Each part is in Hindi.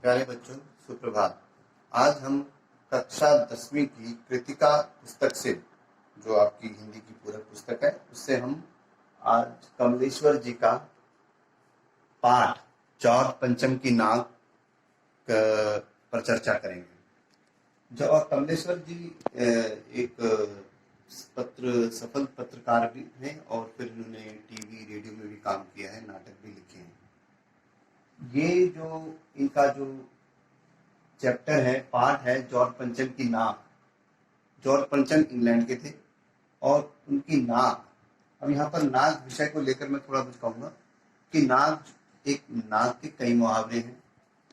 प्यारे बच्चों, सुप्रभात। आज हम कक्षा 10वीं की कृतिका पुस्तक से, जो आपकी हिंदी की पूरक पुस्तक है, उससे हम आज कमलेश्वर जी का पाठ चौथ पंचम की नाग पर चर्चा करेंगे। जो कमलेश्वर जी एक सफल पत्रकार भी हैं और फिर उन्होंने टीवी रेडियो में भी काम किया है, नाटक भी लिखे हैं। ये जो इनका जो चैप्टर है, पाठ है जॉर्ज पंचम की नाक। जॉर्ज पंचम इंग्लैंड के थे और उनकी नाक, अब यहाँ पर नाक विषय को लेकर मैं थोड़ा कुछ कहूँगा कि नाक के कई मुहावरे हैं,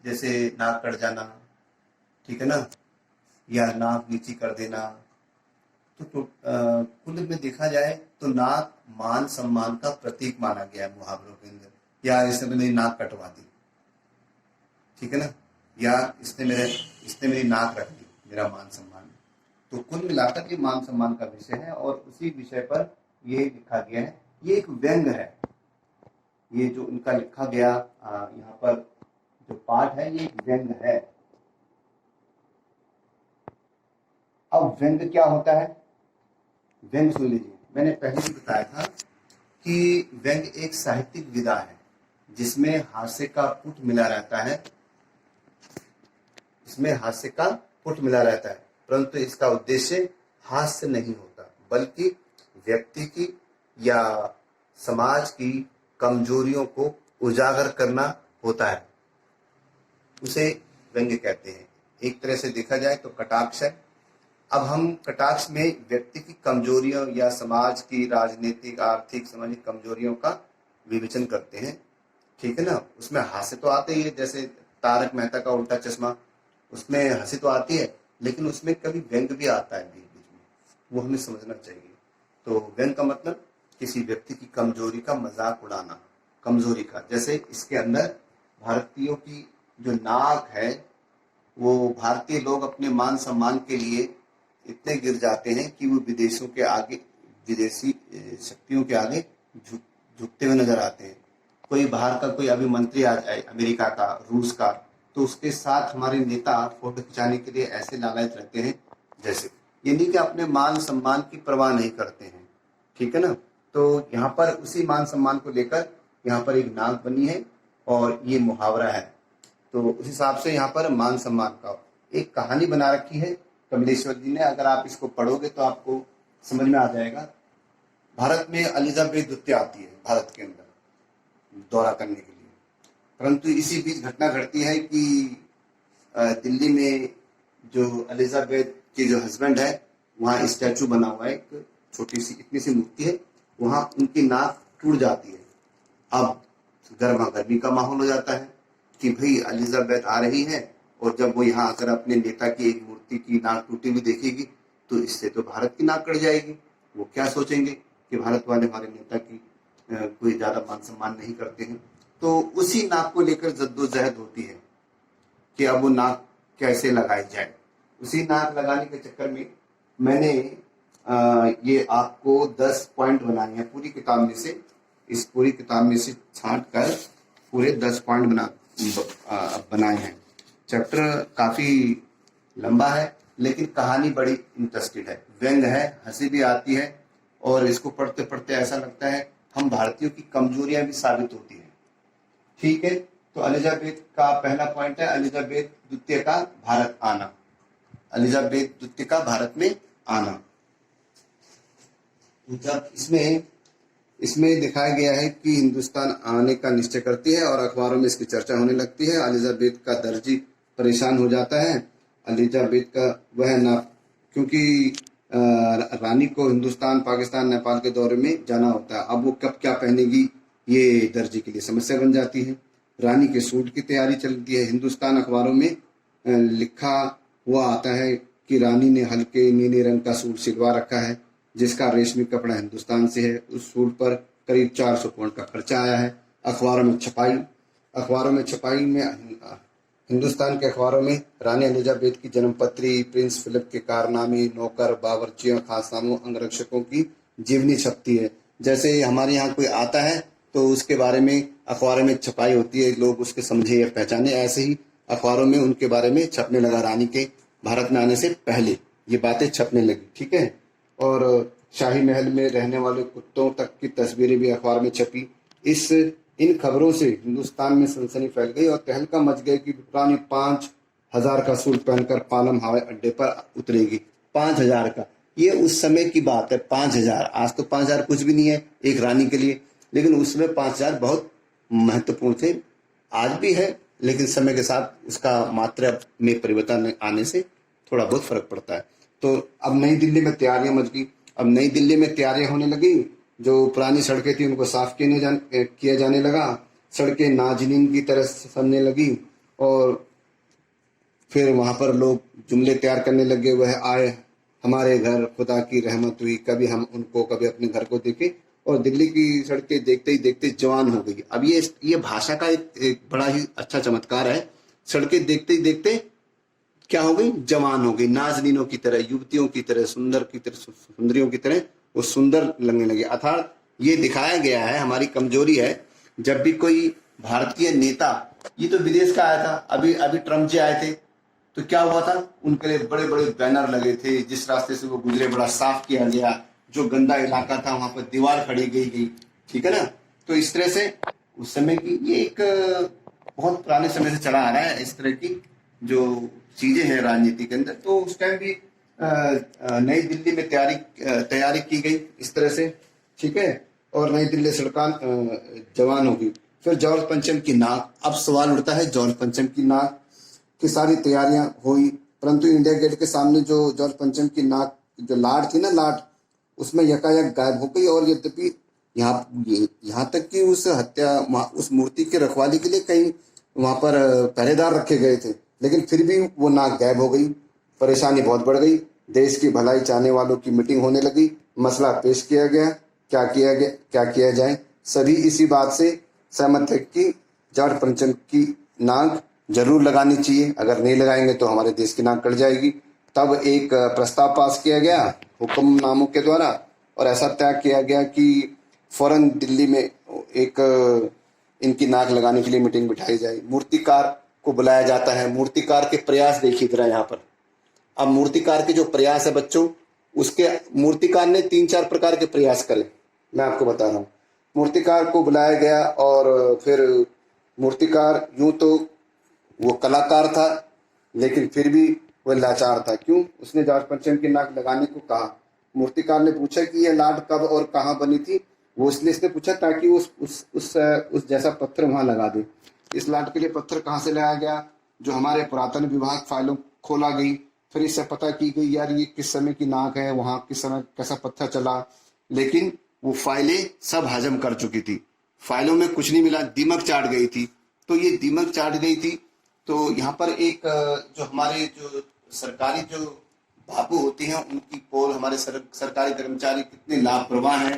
जैसे नाक कट जाना, ठीक है ना, या नाक नीची कर देना। तो कुल में देखा जाए तो नाक मान सम्मान का प्रतीक माना गया है मुहावरों के अंदर। या इसने मेरी नाक कटवा दी, ठीक है ना, या इसने मेरी नाक रख दी, मेरा मान सम्मान। तो कुल मिलाकर ये मान सम्मान का विषय है और उसी विषय पर ये लिखा गया है। ये एक व्यंग है, ये जो इनका लिखा गया यहाँ पर जो पाठ है, ये एक व्यंग है। अब व्यंग क्या होता है? व्यंग सुन लीजिए, मैंने पहले भी बताया था कि व्यंग एक साहित्यिक विधा है जिसमें हास्य का पुट मिला रहता है, परंतु इसका उद्देश्य हास्य नहीं होता, बल्कि व्यक्ति की या समाज की कमजोरियों को उजागर करना होता है। उसे व्यंग्य कहते हैं। एक तरह से देखा जाए तो कटाक्ष है। अब हम कटाक्ष में व्यक्ति की कमजोरियों या समाज की राजनीतिक, आर्थिक, सामाजिक कमजोरियों का विवेचन करते हैं, ठीक है ना। उसमें हास्य तो आते ही है, जैसे तारक मेहता का उल्टा चश्मा, उसमें हंसी तो आती है, लेकिन उसमें कभी व्यंग भी आता है बीच बीच में, वो हमें समझना चाहिए। तो व्यंग का मतलब किसी व्यक्ति की कमजोरी का मजाक उड़ाना, कमजोरी का। जैसे इसके अंदर भारतीयों की जो नाक है, वो भारतीय लोग अपने मान सम्मान के लिए इतने गिर जाते हैं कि वो विदेशों के आगे, विदेशी शक्तियों के आगे झुकते हुए नजर आते हैं। कोई बाहर का कोई अभी मंत्री आ जाए, अमेरिका का, रूस का, तो उसके साथ हमारे नेता फोटो खिंचाने के लिए ऐसे लालायित रहते हैं जैसे, ये नहीं कि अपने मान सम्मान की परवाह नहीं करते हैं, ठीक है ना। तो यहाँ पर उसी मान सम्मान को लेकर यहाँ पर एक नाक बनी है और ये मुहावरा है। तो उस हिसाब से यहाँ पर मान सम्मान का एक कहानी बना रखी है कमलेश्वर जी ने। अगर आप इसको पढ़ोगे तो आपको समझ में आ जाएगा। भारत में एलिजाबेथ द्वितीय आती है भारत के अंदर दौरा करने के लिए, परंतु इसी बीच घटना घटती है कि दिल्ली में जो एलिजाबेथ के जो हस्बैंड है, वहाँ स्टैचू बना हुआ है, एक छोटी सी इतनी सी मूर्ति है, वहाँ उनकी नाक टूट जाती है। अब गर्मा गर्मी का माहौल हो जाता है कि भाई एलिजाबेथ आ रही है, और जब वो यहाँ आकर अपने नेता की एक मूर्ति की नाक टूटी हुई देखेगी तो इससे तो भारत की नाक कट जाएगी। वो क्या सोचेंगे कि भारत वाले हमारे नेता की कोई ज्यादा मान सम्मान नहीं करते हैं। तो उसी नाक को लेकर जद्दोजहद होती है कि अब वो नाक कैसे लगाई जाए। उसी नाक लगाने के चक्कर में मैंने ये आपको 10 पॉइंट बनाए हैं पूरी किताब में से। इस पूरी किताब में से छांट कर पूरे 10 पॉइंट बनाए हैं। चैप्टर काफी लंबा है, लेकिन कहानी बड़ी इंटरेस्टेड है, व्यंग है, हंसी भी आती है, और इसको पढ़ते पढ़ते ऐसा लगता है हम भारतीयों की कमजोरियां भी साबित होती हैं, ठीक है। तो एलिजाबेथ का पहला पॉइंट है एलिजाबेथ द्वितीय का भारत आना। एलिजाबेथ द्वितीय का भारत में आना, जब इसमें दिखाया गया है कि हिंदुस्तान आने का निश्चय करती है और अखबारों में इसकी चर्चा होने लगती है। एलिजाबेथ का दर्जी परेशान हो जाता है। एलिजाबेथ का वह ना, क्योंकि रानी को हिंदुस्तान, पाकिस्तान, नेपाल के दौरे में जाना होता है। अब वो कब क्या पहनेगी, ये दर्जी के लिए समस्या बन जाती है। रानी के सूट की तैयारी चलती है। हिंदुस्तान अखबारों में लिखा हुआ आता है कि रानी ने हल्के नीले रंग का सूट सिलवा रखा है, जिसका रेशमी कपड़ा हिंदुस्तान से है। उस सूट पर करीब 400 पाउंड का खर्चा आया है। अखबारों में छपाई में हिंदुस्तान के अखबारों में रानी एलिजाबेथ की जन्मपत्री, प्रिंस फिलिप के कारनामे, नौकर, बावर्चियों, खासनामों, अंगरक्षकों की जीवनी छपती है। जैसे हमारे यहाँ कोई आता है तो उसके बारे में अखबारों में छपाई होती है, लोग उसके समझे या पहचाने। ऐसे ही अखबारों में उनके बारे में छपने लगा, रानी के भारत में आने से पहले ये बातें छपने लगी, ठीक है। और शाही महल में रहने वाले कुत्तों तक की तस्वीरें भी अखबार में छपी। इन खबरों से हिंदुस्तान में सनसनी फैल गई और तहलका मच गया कि रानी 5,000 का सूट पहनकर पालम हवाई अड्डे पर उतरेगी। 5,000 का, ये उस समय की बात है। 5,000, आज तो 5,000 कुछ भी नहीं है एक रानी के लिए, लेकिन उस समय 5,000 बहुत महत्वपूर्ण थे। आज भी है, लेकिन समय के साथ उसका मात्रा में परिवर्तन आने से थोड़ा बहुत फर्क पड़ता है। तो अब नई दिल्ली में तैयारियां मच गई। अब नई दिल्ली में तैयारियां होने लगी, जो पुरानी सड़कें थी उनको साफ किया जाने लगा। सड़कें नाजनीन की तरह सजने लगी और फिर वहां पर लोग जुमले तैयार करने लगे, वह आए हमारे घर, खुदा की रहमत हुई, कभी हम उनको, कभी अपने घर को देखे। और दिल्ली की सड़कें देखते ही देखते जवान हो गई। अब ये भाषा का एक बड़ा ही अच्छा चमत्कार है। सड़कें देखते ही देखते क्या हो गई, जवान हो गई, नाजनीनों की तरह, युवतियों की तरह, सुंदरियों की तरह वो सुंदर लगने लगे। अर्थात ये दिखाया गया है, हमारी कमजोरी है। जब भी कोई भारतीय नेता, ये तो विदेश का आया था, अभी ट्रम्प जी आए थे, तो क्या हुआ था, उनके लिए बड़े बड़े बैनर लगे थे, जिस रास्ते से वो गुजरे बड़ा साफ किया गया, जो गंदा इलाका था वहां पर दीवार खड़ी गई, ठीक है ना। तो इस तरह से उस समय की ये एक बहुत पुराने समय से चला आ रहा है, इस तरह की जो चीजें हैं राजनीति के अंदर। तो उस टाइम भी नई दिल्ली में तैयारी की गई इस तरह से, ठीक है। और नई दिल्ली सड़कें जवान होगी। फिर जॉर्ज पंचम की नाक, अब सवाल उठता है, जॉर्ज पंचम की नाक की सारी तैयारियां हुई, परंतु इंडिया गेट के सामने जो जॉर्ज पंचम की नाक जो लाट थी ना, लाट उसमें यकायक गायब हो गई। और यद्यपि यहाँ तक कि उस मूर्ति की रखवाली के लिए कई वहां पर पहरेदार रखे गए थे, लेकिन फिर भी वो नाक गायब हो गई। परेशानी बहुत बढ़ गई। देश की भलाई चाहने वालों की मीटिंग होने लगी। मसला पेश किया गया, क्या किया जाए। सभी इसी बात से सहमत थे कि जॉर्ज पंचम की नाक जरूर लगानी चाहिए, अगर नहीं लगाएंगे तो हमारे देश की नाक कट जाएगी। तब एक प्रस्ताव पास किया गया हुक्मनामों के द्वारा, और ऐसा तय किया गया कि फौरन दिल्ली में एक इनकी नाक लगाने के लिए मीटिंग बिठाई जाए। मूर्तिकार को बुलाया जाता है। मूर्तिकार के प्रयास देखिए जरा यहाँ पर। अब मूर्तिकार के जो प्रयास है बच्चों, उसके मूर्तिकार ने 3-4 प्रकार के प्रयास करे, मैं आपको बता रहा हूँ। मूर्तिकार को बुलाया गया और फिर मूर्तिकार यूं तो वो कलाकार था, लेकिन फिर भी वह लाचार था। क्यों? उसने जॉर्ज पंचम की नाक लगाने को कहा। मूर्तिकार ने पूछा कि यह लाट कब और कहाँ बनी थी। वो इसलिए पूछा ताकि उस जैसा पत्थर वहां लगा दे। इस लाट के लिए पत्थर कहाँ से लाया गया? जो हमारे पुरातन विभाग फाइलों खोला गई, फिर इससे पता की गई यार ये किस समय की नाक है, वहां किस समय कैसा पत्थर चला, लेकिन वो फाइलें सब हजम कर चुकी थी। फाइलों में कुछ नहीं मिला, दीमक चाट गई थी। तो ये दीमक चाट गई थी। तो यहाँ पर एक जो हमारे जो सरकारी जो बाबू होती हैं उनकी पोल, हमारे सरकारी कर्मचारी कितने लापरवाह हैं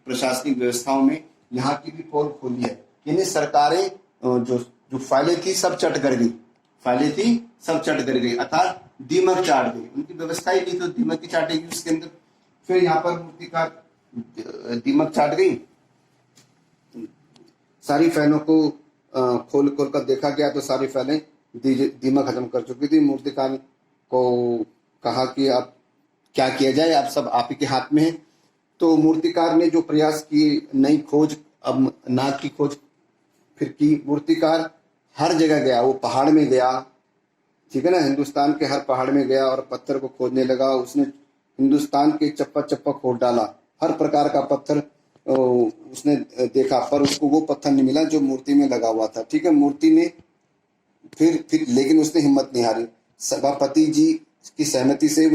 प्रशासनिक व्यवस्थाओं में, यहाँ की भी पोल खोली है। यानी सरकारें जो फाइलें थी सब चट कर गई, अर्थात दीमक चाट गई। उनकी व्यवस्था ही नहीं तो दीमक की चाटेगी उसके अंदर। फिर यहाँ पर मूर्तिकार दीमक चाट गई। सारी फाइलों को खोल कर देखा गया तो सारी फाइलें दीमक खत्म कर चुकी थी। मूर्तिकार को कहा कि अब क्या किया जाए, अब सब आप ही के हाथ में है। तो मूर्तिकार ने जो प्रयास किए, नई खोज, अब नाक की खोज फिर की। मूर्तिकार हर जगह गया, वो पहाड़ में गया, ठीक है ना, हिंदुस्तान के हर पहाड़ में गया और पत्थर को खोदने लगा। उसने हिंदुस्तान के चप्पा खोद डाला, हर प्रकार का पत्थर उसने देखा, पर उसको वो पत्थर नहीं मिला जो मूर्ति में लगा हुआ था, ठीक है। मूर्ति ने फिर लेकिन उसने हिम्मत नहीं हारी। सभापति जी की सहमति से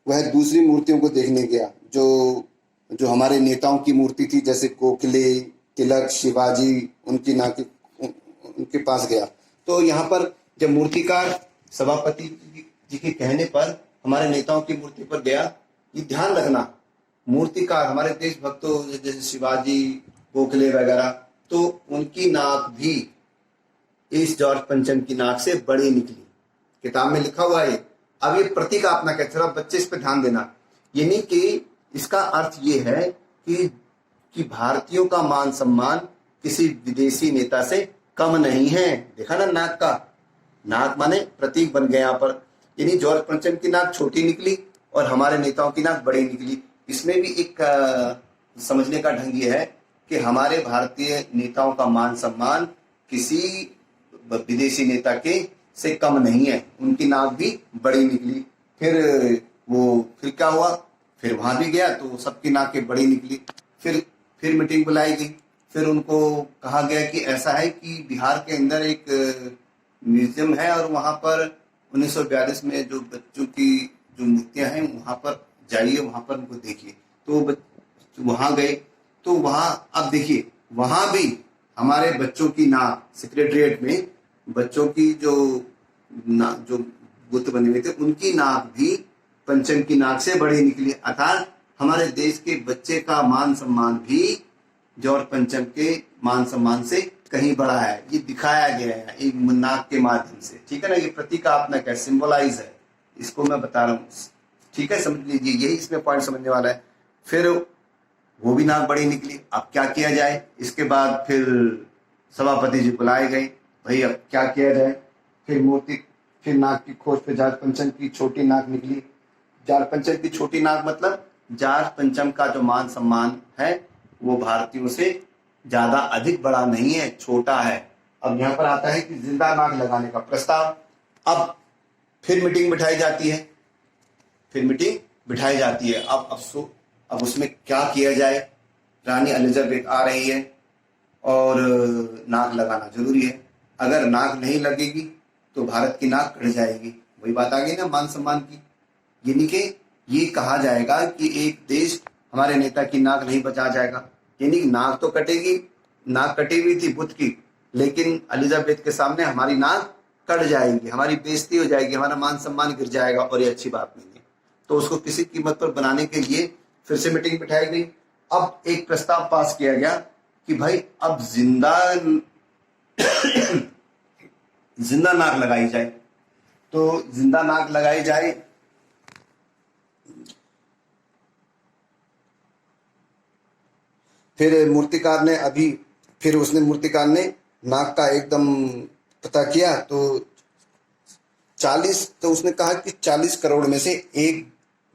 वह दूसरी मूर्तियों को देखने गया, जो हमारे नेताओं की मूर्ति थी, जैसे गोखले, तिलक, शिवाजी, उनके पास गया। तो यहाँ पर जब मूर्तिकार सभापति जी के कहने पर हमारे नेताओं की मूर्ति पर गया, ये ध्यान रखना, मूर्तिकार हमारे देशभक्तों जैसे शिवाजी, गोखले वगैरह, तो उनकी नाक भी इस जॉर्ज पंचम की नाक से बड़ी निकली। किताब में लिखा हुआ है। अब ये प्रतीक आप ना कहते, बच्चे इस पर ध्यान देना। यानी कि इसका अर्थ ये है कि भारतीयों का मान सम्मान किसी विदेशी नेता से कम नहीं है। देखा ना नाक का, नाक माने प्रतीक बन गए यहाँ पर, यानी जॉर्ज पंचम की नाक छोटी निकली और हमारे नेताओं की नाक बड़ी निकली। इसमें भी एक समझने का ढंग ये है कि हमारे भारतीय नेताओं का मान सम्मान किसी विदेशी नेता के से कम नहीं है, उनकी नाक भी बड़ी निकली। फिर क्या हुआ, फिर वहां भी गया तो सबकी नाकें बड़ी निकली। फिर मीटिंग बुलाई गई, फिर उनको कहा गया कि ऐसा है कि बिहार के अंदर एक म्यूजियम है और वहां पर 1942 में जो बच्चों की जो मूर्तियां हैं वहां पर जाइए, वहां पर उनको देखिए। तो वहां गए तो वहां अब देखिए वहां भी हमारे बच्चों की नाक, सेक्रेटरिएट में बच्चों की जो बुत बने हुए थे उनकी नाक भी पंचम की नाक से बड़ी निकली। अर्थात हमारे देश के बच्चे का मान सम्मान भी जॉर्ज पंचम के मान सम्मान से कहीं बड़ा है। ये दिखाया गया है एक नाक के माध्यम से, ठीक है ना। ये प्रतीकात्मक है, सिंबलाइज है, इसको मैं बता रहा हूँ, ठीक है, समझ लीजिए, यही इसमें पॉइंट समझने वाला है। फिर वो भी नाक बड़ी निकली, अब क्या किया जाए। इसके बाद फिर सभापति जी बुलाए गए, भाई अब क्या किया जाए। फिर नाक की खोज पे जॉर्ज पंचम की छोटी नाक निकली। जॉर्ज पंचम की छोटी नाक मतलब जॉर्ज पंचम का जो मान सम्मान है वो भारतीयों से ज्यादा अधिक बड़ा नहीं है, छोटा है। अब यहाँ पर आता है कि जिंदा नाक लगाने का प्रस्ताव। अब फिर मीटिंग बिठाई जाती है। अब उसमें क्या किया जाए। रानी एलिजाबेथ आ रही है और नाक लगाना जरूरी है। अगर नाक नहीं लगेगी तो भारत की नाक कट जाएगी। वही बात आ गई ना मान सम्मान की। यानी कि ये कहा जाएगा कि एक देश हमारे नेता की नाक नहीं बचा जाएगा, यानी नाक तो कटेगी, नाक कटी हुई थी बुद्ध की, लेकिन एलिजाबेथ के सामने हमारी नाक कट जाएगी, हमारी बेइज्जती हो जाएगी, हमारा मान सम्मान गिर जाएगा और ये अच्छी बात नहीं है। तो उसको किसी कीमत पर बनाने के लिए फिर से मीटिंग बिठाई गई। अब एक प्रस्ताव पास किया गया कि भाई अब जिंदा नाक लगाई जाए। तो जिंदा नाक लगाई जाए, फिर मूर्तिकार ने नाक का एकदम पता किया तो 40, तो उसने कहा कि 40 करोड़ में से एक,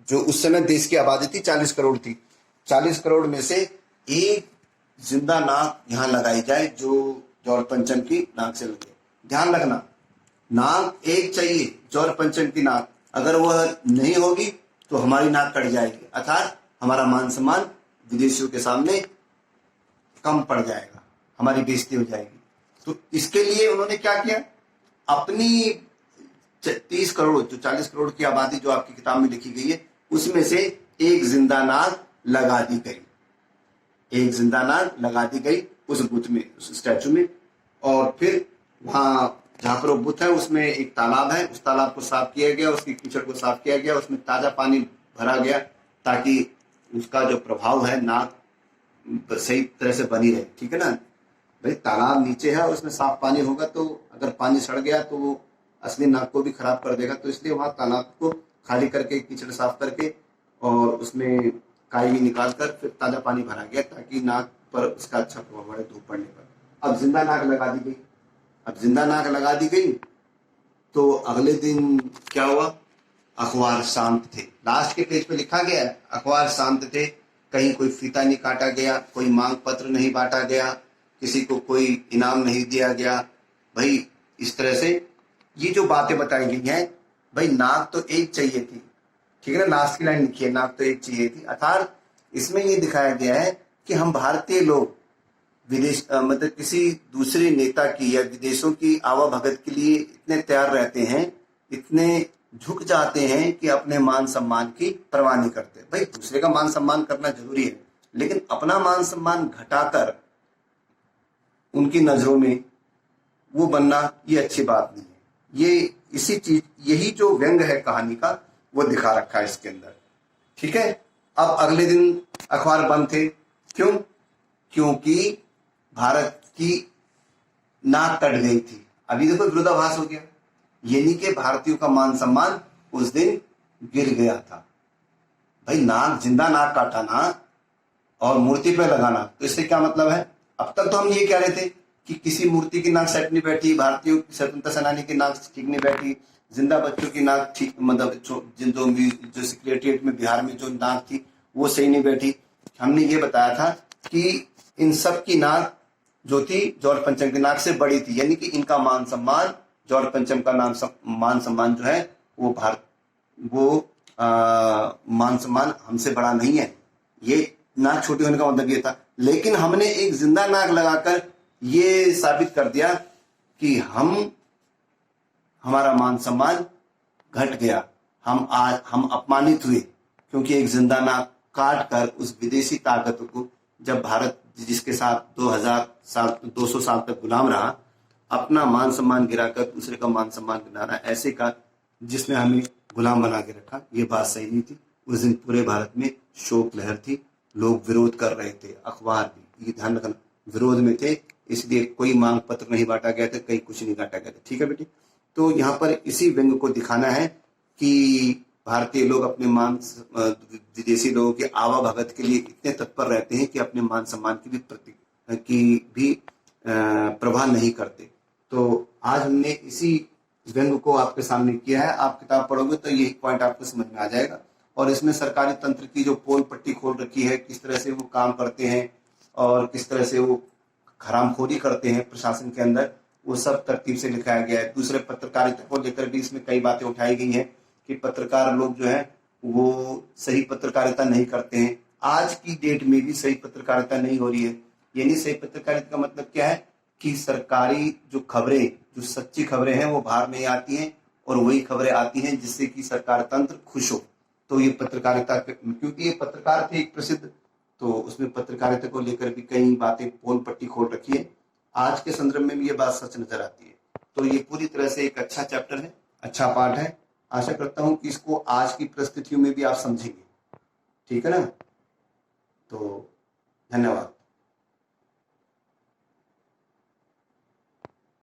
जो उस समय देश की आबादी थी 40 करोड़ थी, 40 करोड़ में से एक जिंदा नाक यहाँ लगाई जाए जो जॉर्ज पंचम की नाक से लगे। ध्यान रखना, नाक एक चाहिए, जॉर्ज पंचम की नाक, अगर वह नहीं होगी तो हमारी नाक कट जाएगी, अर्थात हमारा मान सम्मान विदेशियों के सामने कम पड़ जाएगा, हमारी बेइज्जती हो जाएगी। तो इसके लिए उन्होंने क्या किया, अपनी 30 करोड़ जो 40 करोड़ की आबादी जो आपकी किताब में लिखी गई है उसमें से एक जिंदा नाक लगा दी गई उस बुत में, उस स्टैचू में। और फिर वहां जहां पर वो बुत है उसमें एक तालाब है, उस तालाब को साफ किया गया, उसकी कीचड़ को साफ किया गया, उसमें ताजा पानी भरा गया ताकि उसका जो प्रभाव है नाक सही तरह से बनी रहे, ठीक है ना भाई। तालाब नीचे है और उसमें साफ पानी होगा तो अगर पानी सड़ गया तो वो असली नाक को भी खराब कर देगा। तो इसलिए वहां तालाब को खाली करके, कीचड़ साफ करके और उसमें काई भी निकाल कर फिर ताजा पानी भरा गया ताकि नाक पर उसका अच्छा प्रभाव पड़े धूप पड़ने पर। अब जिंदा नाक लगा दी गई तो अगले दिन क्या हुआ, अखबार शांत थे। लास्ट के पेज पे लिखा गया है अखबार शांत थे, कहीं कोई फीता नहीं काटा गया, कोई मांग पत्र नहीं बांटा गया, किसी को कोई इनाम नहीं दिया गया। भाई इस तरह से ये जो बातें बताई गई हैं, भाई नाक तो एक चाहिए थी, ठीक है ना, लास्ट की लाइन लिखी है नाक तो एक चाहिए थी। अर्थात इसमें ये दिखाया गया है कि हम भारतीय लोग विदेश मतलब किसी दूसरे नेता की या विदेशों की आवाभगत के लिए इतने तैयार रहते हैं, इतने झुक जाते हैं कि अपने मान सम्मान की परवाह नहीं करते। भाई दूसरे का मान सम्मान करना जरूरी है, लेकिन अपना मान सम्मान घटाकर उनकी नजरों में वो बनना ये अच्छी बात नहीं है। ये यही जो व्यंग है कहानी का वो दिखा रखा है इसके अंदर, ठीक है। अब अगले दिन अखबार बंद थे, क्यों? क्योंकि भारत की नाक कट गई थी। अभी देखो विरोधाभास हो गया, यानी कि भारतीयों का मान सम्मान उस दिन गिर गया था। भाई नाक, जिंदा नाक काटाना और मूर्ति पे लगाना, तो इससे क्या मतलब है? अब तक तो हम ये कह रहे थे कि किसी मूर्ति की नाक सेट नहीं बैठी, भारतीय स्वतंत्रता सेनानी की नाक ठीक नहीं बैठी, जिंदा बच्चों की नाक ठीक, मतलब जो सेक्रेटरिएट में बिहार में जो नाक थी वो सही नहीं बैठी। हमने ये बताया था कि इन सब की नाक जो थी जॉर्ज पंचम की नाक से बड़ी थी, यानी कि इनका मान सम्मान, जॉर्ज पंचम का मान सम्मान जो है वो मान सम्मान हमसे बड़ा नहीं है। ये नाक छोटी होने का मतलब ये था, लेकिन हमने एक जिंदा नाक लगाकर ये साबित कर दिया कि हमारा मान सम्मान घट गया, हम अपमानित हुए, क्योंकि एक जिंदा नाक काट कर उस विदेशी ताकत को, जब भारत जिसके साथ 200 साल तक गुलाम रहा, अपना मान सम्मान गिराकर दूसरे का मान सम्मान गिराना, ऐसे का जिसने हमें गुलाम बना के रखा, ये बात सही नहीं थी। उस दिन पूरे भारत में शोक लहर थी, लोग विरोध कर रहे थे, अखबार भी, ये ध्यान रखना, विरोध में थे, इसलिए कोई मांग पत्र नहीं बांटा गया था, कहीं कुछ नहीं बांटा गया था। ठीक है बेटी, तो यहाँ पर इसी व्यंग को दिखाना है कि भारतीय लोग अपने विदेशी लोगों के आवाभगत के लिए इतने तत्पर रहते हैं कि अपने मान सम्मान की भी प्रवाह नहीं करते। तो आज हमने इसी व्यंग को आपके सामने किया है। आप किताब पढ़ोगे तो यही पॉइंट आपको समझ में आ जाएगा, और इसमें सरकारी तंत्र की जो पोल पट्टी खोल रखी है, किस तरह से वो काम करते हैं और किस तरह से वो हरामखोरी करते हैं प्रशासन के अंदर, वो सब तरतीब से लिखाया गया है। दूसरे पत्रकारिता को लेकर भी इसमें कई बातें उठाई गई हैं कि पत्रकार लोग जो है वो सही पत्रकारिता नहीं करते हैं। आज की डेट में भी सही पत्रकारिता नहीं हो रही है। यानी सही पत्रकारिता का मतलब क्या है कि सरकारी जो खबरें, जो सच्ची खबरें हैं वो बाहर नहीं आती हैं, और वही खबरें आती हैं जिससे कि सरकार तंत्र खुश हो। तो ये पत्रकारिता, क्योंकि ये पत्रकार थे एक प्रसिद्ध, तो उसमें पत्रकारिता को लेकर भी कई बातें पोल पट्टी खोल रखी है। आज के संदर्भ में भी ये बात सच नजर आती है। तो ये पूरी तरह से एक अच्छा चैप्टर है, अच्छा पाठ है। आशा करता हूं कि इसको आज की परिस्थितियों में भी आप समझेंगे। ठीक है ना? तो धन्यवाद।